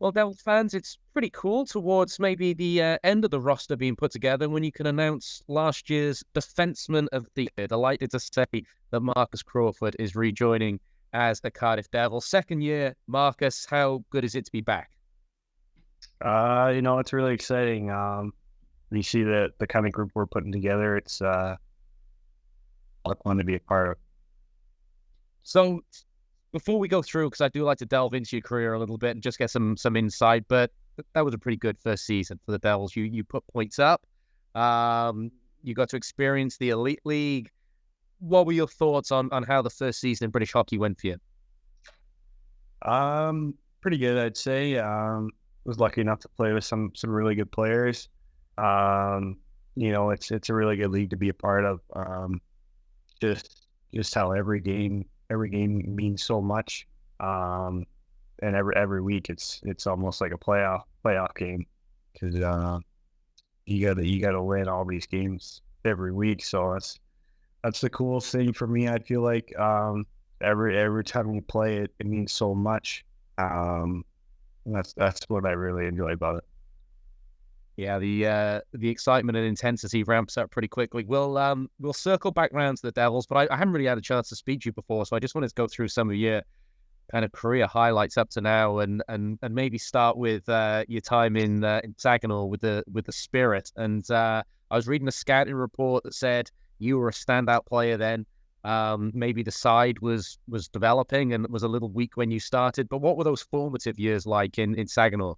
Well, Devils fans, it's pretty cool towards maybe the end of the roster being put together when you can announce last year's defenseman of the year. Delighted to say that Marcus Crawford is rejoining as a Cardiff Devil. Second year, Marcus, how good is it to be back? It's really exciting. You see the kind of group we're putting together. It's a lot of fun to be a part of. So before we go through, because I do like to delve into your career a little bit and just get some insight, but that was a pretty good first season for the Devils. You put points up. You got to experience the Elite League. What were your thoughts on how the first season in British hockey went for you? Pretty good, I'd say. Was lucky enough to play with some really good players. It's a really good league to be a part of. Just how every game means so much. And every week it's almost like a playoff game because you gotta win all these games every week. So that's the coolest thing for me. I feel like every time we play it means so much. And that's what I really enjoy about it. Yeah, the excitement and intensity ramps up pretty quickly. We'll circle back round to the Devils, but I haven't really had a chance to speak to you before, so I just wanted to go through some of your kind of career highlights up to now, and maybe start with your time in Saginaw with the Spirit. And I was reading a scouting report that said you were a standout player then. Maybe the side was developing and was a little weak when you started. But what were those formative years like in Saginaw?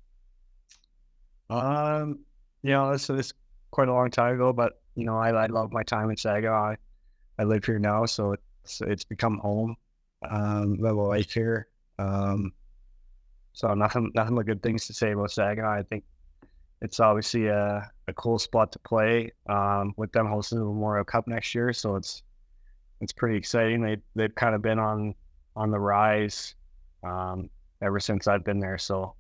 This quite a long time ago, but I love my time in Saginaw. I live here now, so it's become home. My life here. So nothing but good things to say about Saginaw. I think it's obviously a cool spot to play. With them hosting the Memorial Cup next year, so it's pretty exciting. They've kind of been on the rise ever since I've been there. So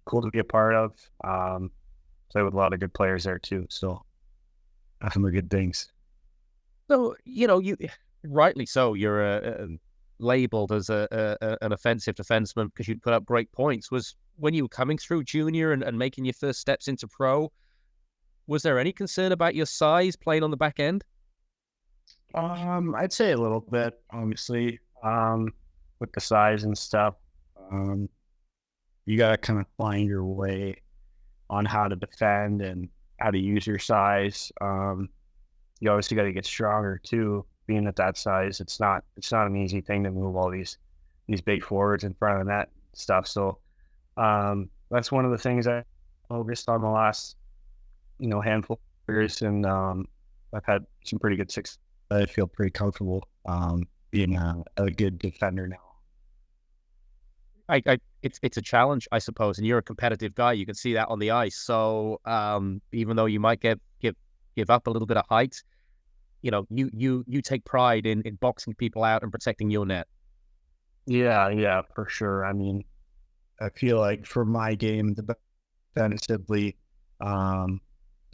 cool to be a part of. Play with a lot of good players there too. So nothing but good things. So you rightly so. You're labeled as an offensive defenseman because you'd put up great points. Was when you were coming through junior and making your first steps into pro, was there any concern about your size playing on the back end? I'd say a little bit, obviously, with the size and stuff. You gotta kind of find your way on how to defend and how to use your size. You obviously got to get stronger too. Being at that size, it's not an easy thing to move all these big forwards in front of the net stuff. So that's one of the things I focused on the last handful of years, and I've had some pretty good success. I feel pretty comfortable being a good defender now. It's a challenge, I suppose, and you're a competitive guy. You can see that on the ice. So even though you might give up a little bit of height, you take pride in boxing people out and protecting your net. Yeah, for sure. I mean, I feel like for my game, defensively, the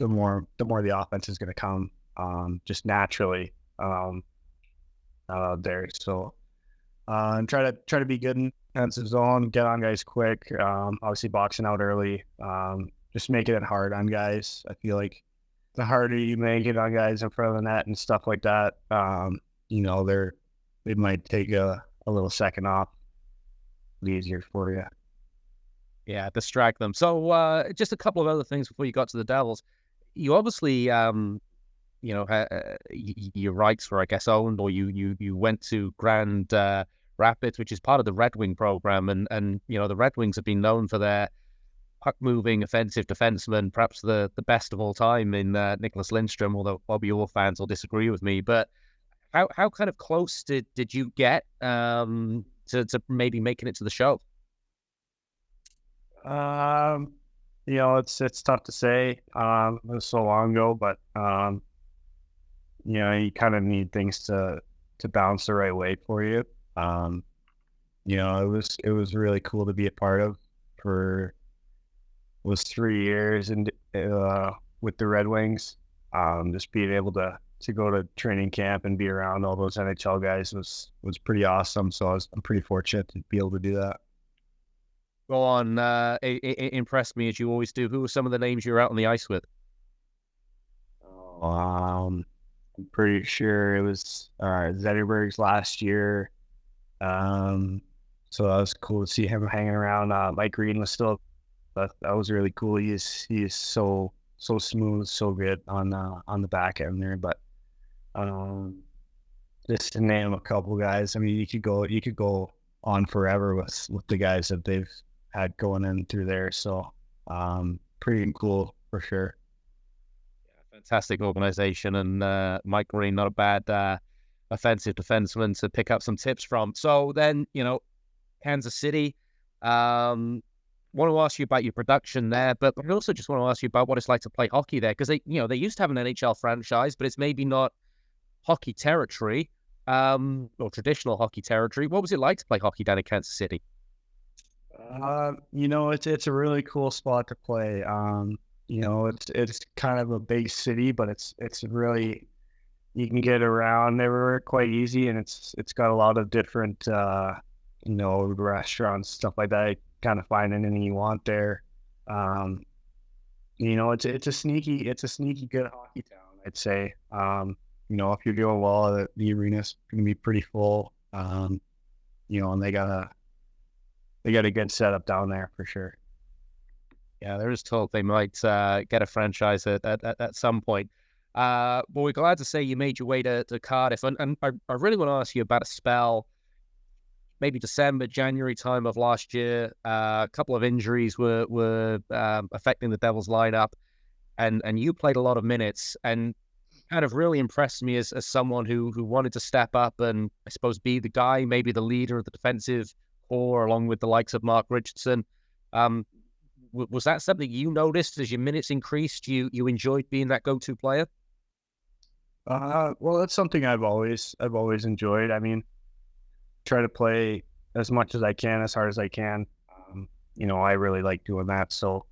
more the offense is going to come just naturally there. So and try to be good in defensive zone, get on guys quick. Obviously boxing out early. Just making it hard on guys. I feel like the harder you make it on guys in front of the net and stuff like that, they might take a little second off. Easier for you. Yeah, distract them. So just a couple of other things before you got to the Devils. You obviously your rights were, I guess, owned, or you went to Grand Rapids, which is part of the Red Wing program, and the Red Wings have been known for their puck-moving offensive defenseman, perhaps the best of all time in Nicholas Lindstrom, although Bobby Orr fans will disagree with me. But how kind of close did you get to maybe making it to the show? It's tough to say. It was so long ago, but you kind of need things to bounce the right way for you. It was really cool to be a part of for was 3 years and with the Red Wings. Just being able to go to training camp and be around all those NHL guys was pretty awesome. So I'm pretty fortunate to be able to do that. Go on, impress me as you always do. Who were some of the names you were out on the ice with? I'm pretty sure it was Zetterberg's last year. So that was cool to see him hanging around. Mike Green was still that was really cool. He is so smooth, so good on the back end there. But just to name a couple guys, I mean, you could go on forever with the guys that they've had going in through there. So pretty cool for sure. Fantastic organization, and Mike Green, not a bad offensive defenseman to pick up some tips from. So then, Kansas City. Want to ask you about your production there, but I also just want to ask you about what it's like to play hockey there, because they used to have an NHL franchise, but it's maybe not hockey territory, or traditional hockey territory. What was it like to play hockey down in Kansas City? It's a really cool spot to play. It's kind of a big city, but it's really, you can get around everywhere quite easy, and it's got a lot of different restaurants, stuff like that. Kind of find anything you want there. It's a sneaky good hockey town, I'd say. If you're doing well, the arena's gonna be pretty full. And they got a good setup down there for sure. Yeah, there is talk they might get a franchise at some point. But we're glad to say you made your way to Cardiff. And I really want to ask you about a spell, maybe December, January time of last year. A couple of injuries were affecting the Devils lineup. And you played a lot of minutes and kind of really impressed me as someone who wanted to step up and, I suppose, be the guy, maybe the leader of the defensive core, along with the likes of Mark Richardson. Was that something you noticed as your minutes increased? You enjoyed being that go-to player? Well, that's something I've always enjoyed. I mean, try to play as much as I can, as hard as I can. I really like doing that. So,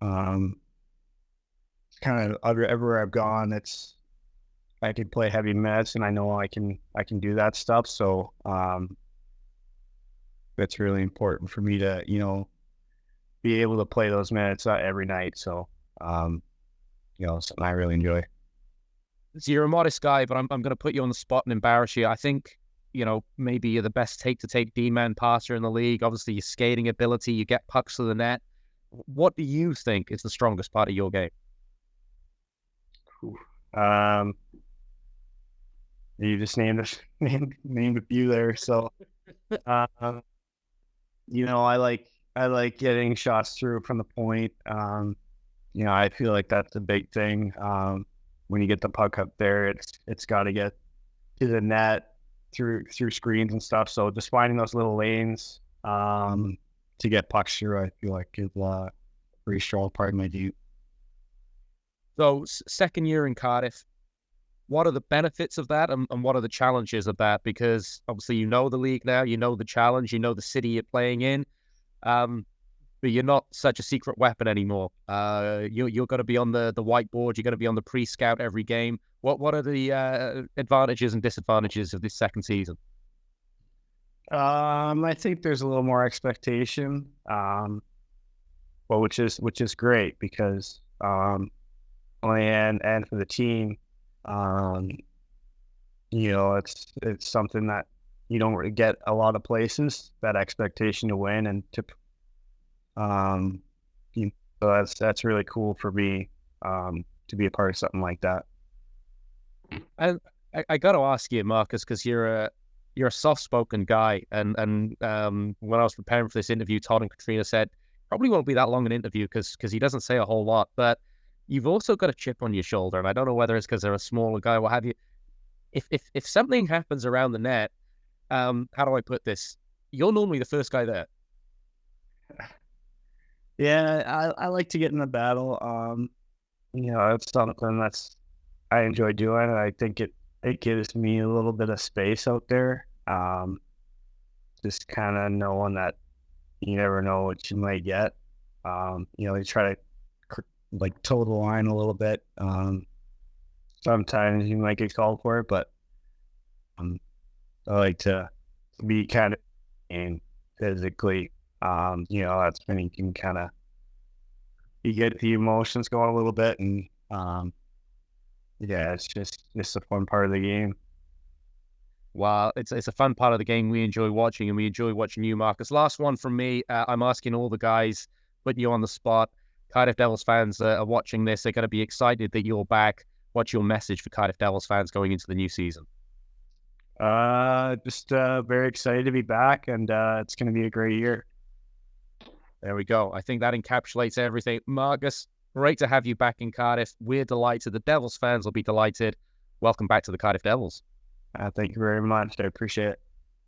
kind of everywhere I've gone, I can play heavy minutes, and I know I can do that stuff. So, it's really important for me to, be able to play those minutes every night. So, something I really enjoy. So you're a modest guy, but I'm going to put you on the spot and embarrass you. I think, maybe you're the best take-to-take D-man passer in the league. Obviously, your skating ability, you get pucks to the net. What do you think is the strongest part of your game? You just named a few there. So, I like getting shots through from the point. I feel like that's a big thing. When you get the puck up there, it's got to get to the net through screens and stuff. So just finding those little lanes to get pucks through, I feel like is a pretty strong part of my game. So second year in Cardiff, what are the benefits of that, and what are the challenges of that? Because obviously you know the league now, you know the challenge, you know the city you're playing in. But you're not such a secret weapon anymore. You're going to be on the whiteboard. You're going to be on the pre-scout every game. What are the advantages and disadvantages of this second season? I think there's a little more expectation, well, which is great because and for the team, it's something that you don't really get a lot of places, that expectation to win and to so that's really cool for me to be a part of something like that. And I got to ask you, Marcus, because you're a soft-spoken guy, and when I was preparing for this interview, Todd and Katrina said probably won't be that long an interview because he doesn't say a whole lot, but you've also got a chip on your shoulder, and I don't know whether it's because they're a smaller guy, what have you. If something happens around the net, how do I put this? You're normally the first guy there. Yeah, I like to get in the battle. It's something I enjoy doing. I think it gives me a little bit of space out there. Just kind of knowing that you never know what you might get. You try to toe the line a little bit. Sometimes you might get called for it, but I like to be kind of physically That's when you can kind of you get the emotions going a little bit, and yeah, it's just a fun part of the game. Well, it's a fun part of the game we enjoy watching, and we enjoy watching you, Marcus. Last one from me. I'm asking all the guys, putting you on the spot. Cardiff Devils fans are watching this. They're going to be excited that you're back. What's your message for Cardiff Devils fans going into the new season? Just very excited to be back, and it's going to be a great year. There we go. I think that encapsulates everything. Marcus, great to have you back in Cardiff. We're delighted. The Devils fans will be delighted. Welcome back to the Cardiff Devils. Thank you very much. I appreciate it.